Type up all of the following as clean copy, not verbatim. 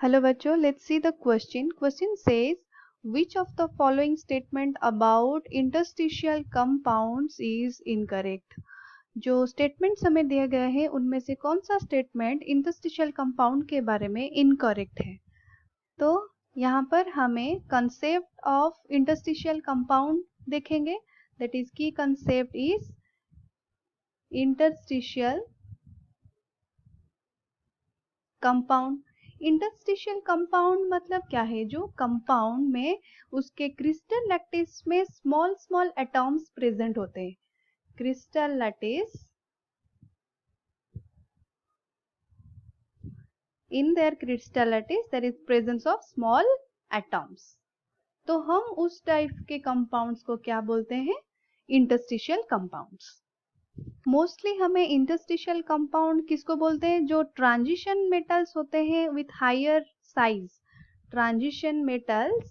Hello बच्चों, let's see the question. Question says, which of the following statement about interstitial compounds is incorrect? जो statements हमें दिया गया है उनमें से कौन सा statement interstitial compound के बारे में incorrect है? तो यहाँ पर हमें concept of interstitial compound देखेंगे. That is key concept is interstitial compound. Interstitial compound मतलब क्या है? जो कंपाउंड में उसके क्रिस्टल लैटिस में स्मॉल स्मॉल एटॉम्स प्रेजेंट होते हैं. Crystal lattice, in there crystal lattice there is presence of small atoms. तो हम उस टाइप के कंपाउंड्स को क्या बोलते हैं? Interstitial compounds. मोस्टली हमें इंटरस्टिशियल कंपाउंड किसको बोलते हैं? जो ट्रांजिशन मेटल्स होते हैं with higher size. Transition metals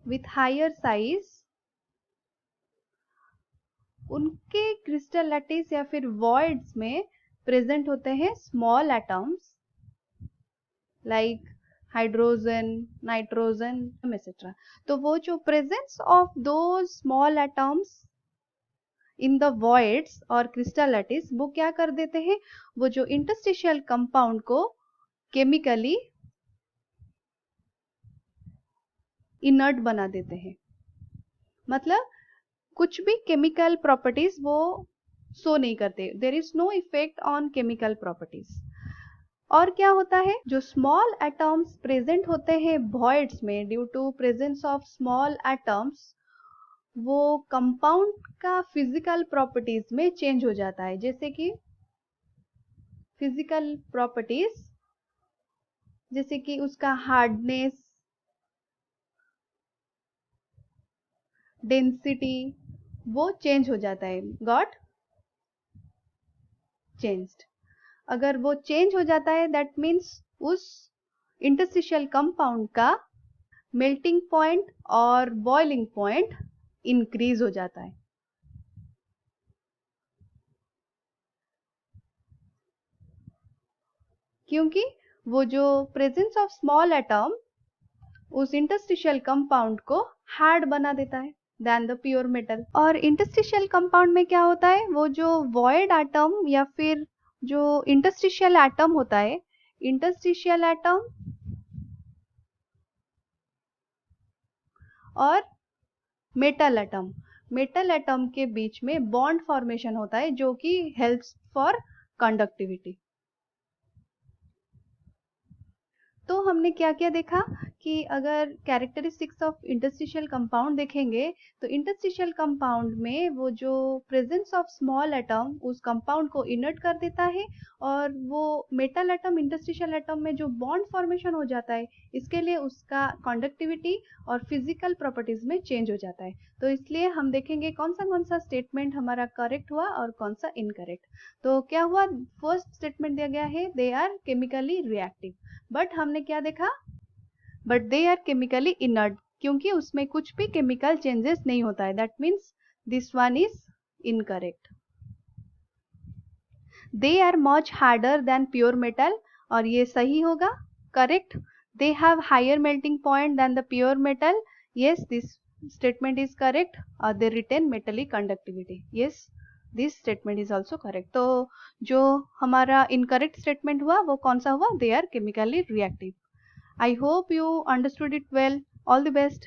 with higher size, उनके क्रिस्टल लैटिस या फिर वॉइड्स में प्रेजेंट होते हैं small atoms like hydrogen, nitrogen etcetera. तो वो जो प्रेजेंस ऑफ दो small atoms in the voids और क्रिस्टल लैटिस वो क्या कर देते हैं? वो जो इंटरस्टिशियल कंपाउंड को केमिकली इनर्ट बना देते हैं. मतलब कुछ भी केमिकल प्रॉपर्टीज वो शो नहीं करते. There is no effect on chemical properties. और क्या होता है? जो स्मॉल एटम्स प्रेजेंट होते हैं वॉइड्स में, due to presence of small atoms, वो कंपाउंड का फिजिकल प्रॉपर्टीज में चेंज हो जाता है. जैसे कि फिजिकल प्रॉपर्टीज, जैसे कि उसका हार्डनेस, डेंसिटी, वो चेंज हो जाता है. Got changed. अगर वो चेंज हो जाता है दैट मीन्स उस इंटरस्टिशियल कंपाउंड का मेल्टिंग पॉइंट और बॉइलिंग पॉइंट इंक्रीज हो जाता है. क्योंकि वो जो प्रेजेंस ऑफ स्मॉल एटम उस इंटरस्टिशियल कंपाउंड को हार्ड बना देता है देन द प्योर मेटल. और इंटरस्टिशियल कंपाउंड में क्या होता है? वो जो वॉइड एटम या फिर जो इंटरस्टिशियल एटम होता है, इंटरस्टिशियल एटम और मेटल एटम, मेटल एटम के बीच में बॉन्ड फॉर्मेशन होता है जो कि हेल्प्स फॉर कंडक्टिविटी. तो हमने क्या क्या देखा कि अगर कैरेक्टरिस्टिक्स ऑफ इंटरस्टिशियल कंपाउंड देखेंगे तो इंटरस्टिशियल कंपाउंड में वो जो प्रेजेंस ऑफ स्मॉल एटम उस कंपाउंड को इनर्ट कर देता है, और वो मेटल एटम इंटरस्टिशियल एटम में जो बॉन्ड फॉर्मेशन हो जाता है, इसके लिए उसका कंडक्टिविटी और फिजिकल प्रॉपर्टीज में चेंज हो जाता है. तो इसलिए हम देखेंगे कौन सा स्टेटमेंट हमारा करेक्ट हुआ और कौन सा इनकरेक्ट. तो क्या हुआ? फर्स्ट स्टेटमेंट दिया गया है they are chemically reactive. But हमने क्या देखा? But they are chemically inert, क्योंकि उसमें कुछ भी केमिकल चेंजेस नहीं होता है. That means this one is incorrect. They are much harder than pure metal, और ये सही होगा, correct. They have higher melting point than the pure metal. Yes, this statement is correct. और they retain metallic conductivity. Yes, this statement is also correct. तो जो हमारा incorrect statement हुआ वो कौन सा हुआ? They are chemically reactive. I hope you understood it well. All the best.